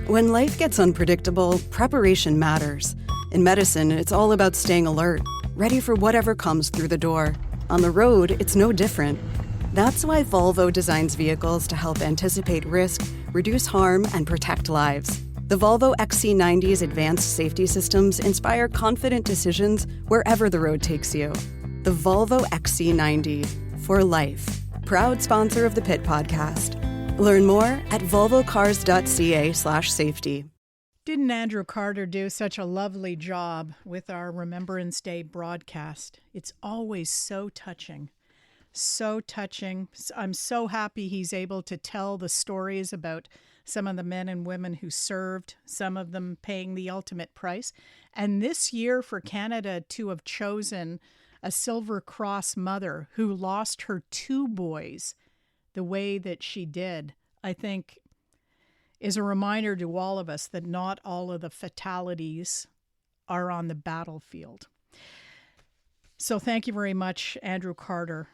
When life gets unpredictable, preparation matters. In medicine, it's all about staying alert, ready for whatever comes through the door. On the road, it's no different. That's why Volvo designs vehicles to help anticipate risk, reduce harm, and protect lives. The Volvo XC90's advanced safety systems inspire confident decisions wherever the road takes you. The Volvo XC90, for life. Proud sponsor of the Pit Podcast. Learn more at volvocars.ca/safety. Didn't Andrew Carter do such a lovely job with our Remembrance Day broadcast? It's always so touching. So touching. I'm so happy he's able to tell the stories about some of the men and women who served, some of them paying the ultimate price. And this year for Canada to have chosen a Silver Cross mother who lost her 2 boys the way that she did, I think is a reminder to all of us that not all of the fatalities are on the battlefield. So thank you very much, Andrew Carter,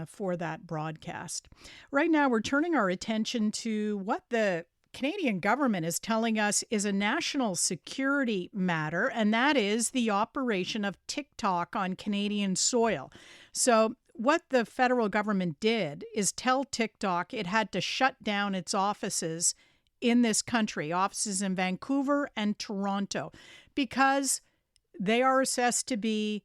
for that broadcast. Right now, we're turning our attention to what the Canadian government is telling us is a national security matter, and that is the operation of TikTok on Canadian soil. So what the federal government did is tell TikTok it had to shut down its offices in this country, offices in Vancouver and Toronto, because they are assessed to be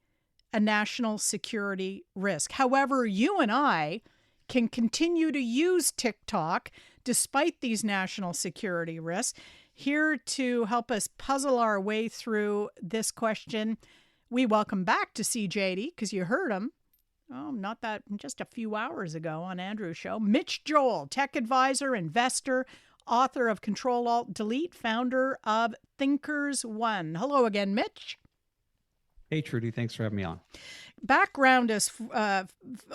a national security risk. However, you and I can continue to use TikTok despite these national security risks. Here to help us puzzle our way through this question, we welcome back to CJD, because you heard him, just a few hours ago on Andrew's show, Mitch Joel, tech advisor, investor, author of Control-Alt-Delete, founder of ThinkersOne. Hello again, Mitch. Hey, Trudy. Thanks for having me on. Background us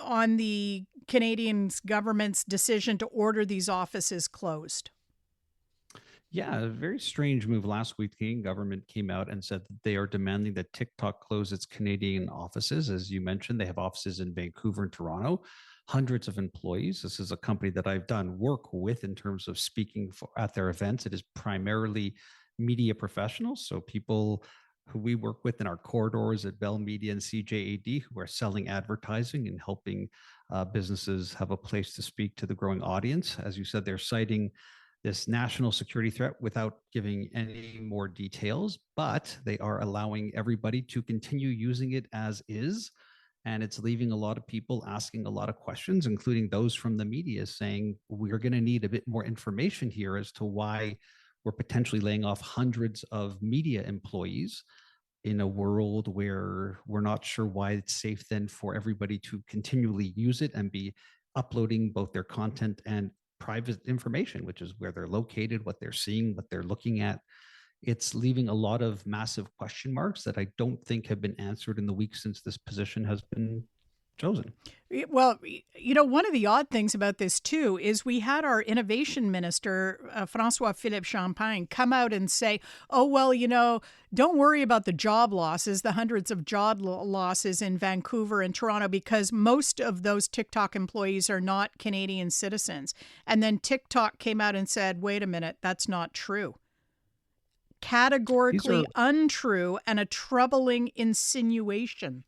on the Canadian government's decision to order these offices closed. Yeah, a very strange move. Last week, the Canadian government came out and said that they are demanding that TikTok close its Canadian offices. As you mentioned, they have offices in Vancouver and Toronto, hundreds of employees. This is a company that I've done work with in terms of speaking at their events. It is primarily media professionals, so people who we work with in our corridors at Bell Media and CJAD, who are selling advertising and helping businesses have a place to speak to the growing audience. As you said, they're citing this national security threat without giving any more details, but they are allowing everybody to continue using it as is. And it's leaving a lot of people asking a lot of questions, including those from the media saying, we're going to need a bit more information here as to why we're potentially laying off hundreds of media employees in a world where we're not sure why it's safe then for everybody to continually use it and be uploading both their content and private information, which is where they're located, what they're seeing, what they're looking at. It's leaving a lot of massive question marks that I don't think have been answered in the weeks since this position has been chosen. Well, one of the odd things about this, too, is we had our innovation minister, François-Philippe Champagne, come out and say, don't worry about the job losses, the hundreds of job losses in Vancouver and Toronto, because most of those TikTok employees are not Canadian citizens. And then TikTok came out and said, wait a minute, that's not true. Categorically untrue and a troubling insinuation.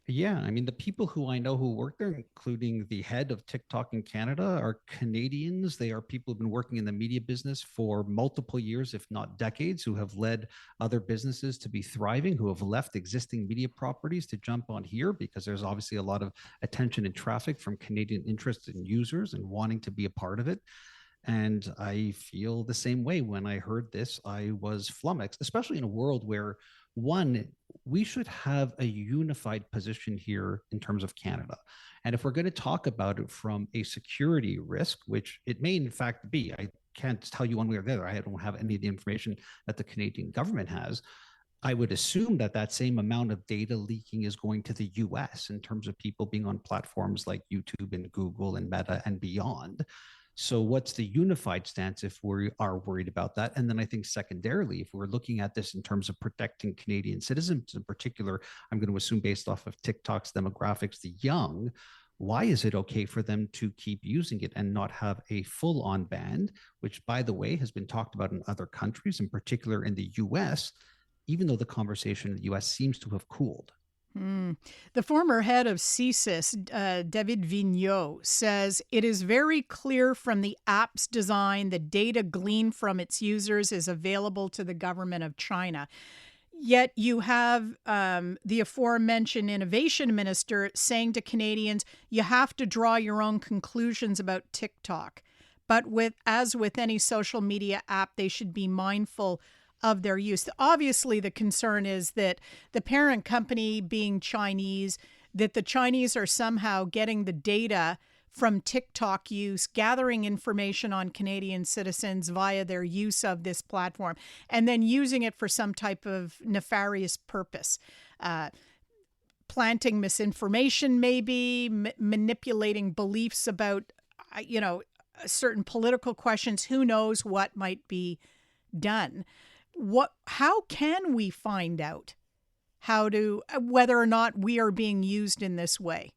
Yeah, I mean, the people who I know who work there, including the head of TikTok in Canada, are Canadians. They are people who've been working in the media business for multiple years, if not decades, who have led other businesses to be thriving, who have left existing media properties to jump on here because there's obviously a lot of attention and traffic from Canadian interested users and wanting to be a part of it. And I feel the same way. When I heard this, I was flummoxed, especially in a world where, one, we should have a unified position here in terms of Canada. And if we're going to talk about it from a security risk, which it may in fact be, I can't tell you one way or the other. I don't have any of the information that the Canadian government has. I would assume that that same amount of data leaking is going to the US in terms of people being on platforms like YouTube and Google and Meta and beyond. So what's the unified stance if we are worried about that? And then I think secondarily, if we're looking at this in terms of protecting Canadian citizens in particular, I'm going to assume based off of TikTok's demographics, the young, why is it okay for them to keep using it and not have a full-on ban, which, by the way, has been talked about in other countries, in particular in the US, even though the conversation in the US seems to have cooled. The former head of CSIS, David Vigneault, says it is very clear from the app's design that data gleaned from its users is available to the government of China. Yet you have the aforementioned innovation minister saying to Canadians, you have to draw your own conclusions about TikTok. But as with any social media app, they should be mindful of their use. Obviously, the concern is that the parent company being Chinese, that the Chinese are somehow getting the data from TikTok use, gathering information on Canadian citizens via their use of this platform, and then using it for some type of nefarious purpose. Planting misinformation, maybe, manipulating beliefs about, certain political questions. Who knows what might be done? How can we find out whether or not we are being used in this way?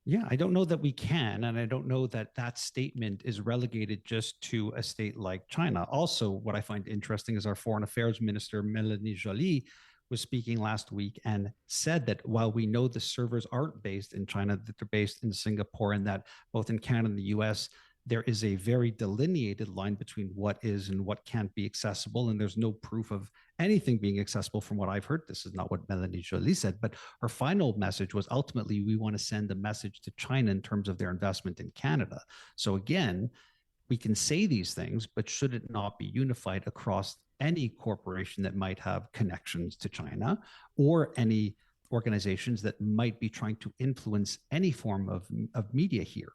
Yeah, I don't know that we can. And I don't know that that statement is relegated just to a state like China. Also, what I find interesting is our foreign affairs minister, Melanie Joly, was speaking last week and said that while we know the servers aren't based in China, that they're based in Singapore, and that both in Canada and the US, there is a very delineated line between what is and what can't be accessible. And there's no proof of anything being accessible from what I've heard. This is not what Melanie Joly said, but her final message was ultimately, we want to send a message to China in terms of their investment in Canada. So again, we can say these things, but should it not be unified across any corporation that might have connections to China, or any organizations that might be trying to influence any form of media here?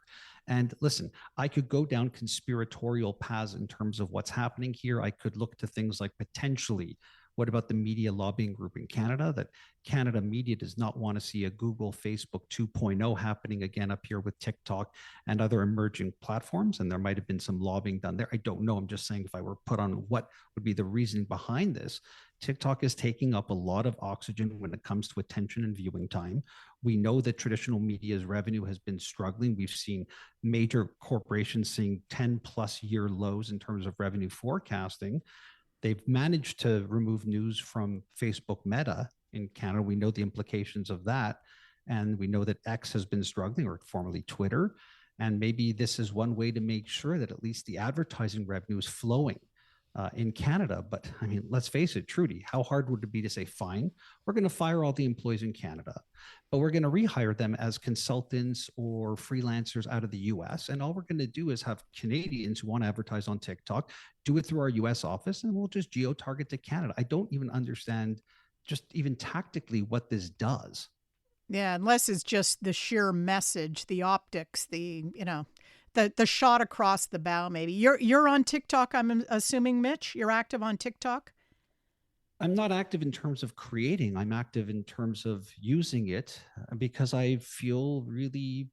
And listen, I could go down conspiratorial paths in terms of what's happening here. I could look to things like potentially, what about the media lobbying group in Canada? That Canada media does not want to see a Google, Facebook 2.0 happening again up here with TikTok and other emerging platforms. And there might have been some lobbying done there. I don't know. I'm just saying, if I were put on what would be the reasoning behind this, TikTok is taking up a lot of oxygen when it comes to attention and viewing time. We know that traditional media's revenue has been struggling. We've seen major corporations seeing 10+ year lows in terms of revenue forecasting. They've managed to remove news from Facebook Meta in Canada. We know the implications of that. And we know that X has been struggling, or formerly Twitter. And maybe this is one way to make sure that at least the advertising revenue is flowing in Canada. But I mean, let's face it, Trudy, how hard would it be to say, fine, we're going to fire all the employees in Canada, but we're going to rehire them as consultants or freelancers out of the US. And all we're going to do is have Canadians who want to advertise on TikTok do it through our US office, and we'll just geo-target to Canada. I don't even understand just even tactically what this does. Yeah, unless it's just the sheer message, the optics, the shot across the bow. Maybe you're on TikTok, I'm assuming, Mitch. You're active on TikTok. I'm not active in terms of creating. I'm active in terms of using it because I feel really,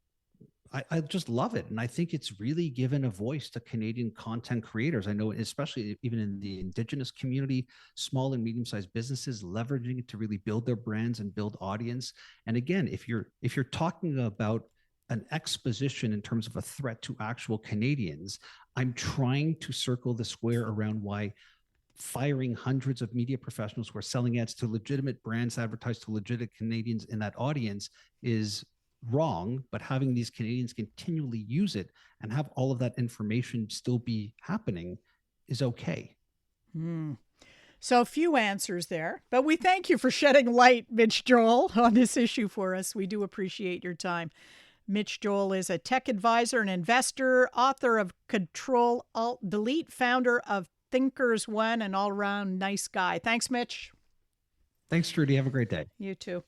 I just love it. And I think it's really given a voice to Canadian content creators. I know, especially even in the Indigenous community, small and medium-sized businesses leveraging it to really build their brands and build audience. And again, if you're talking about an exposition in terms of a threat to actual Canadians, I'm trying to circle the square around why firing hundreds of media professionals who are selling ads to legitimate brands advertised to legitimate Canadians in that audience is wrong, but having these Canadians continually use it and have all of that information still be happening is okay. So a few answers there, but we thank you for shedding light, Mitch Joel, on this issue for us. We do appreciate your time. Mitch Joel is a tech advisor and investor, author of Control Alt Delete, founder of ThinkersOne, an all-around nice guy. Thanks, Mitch. Thanks, Trudy. Have a great day. You too.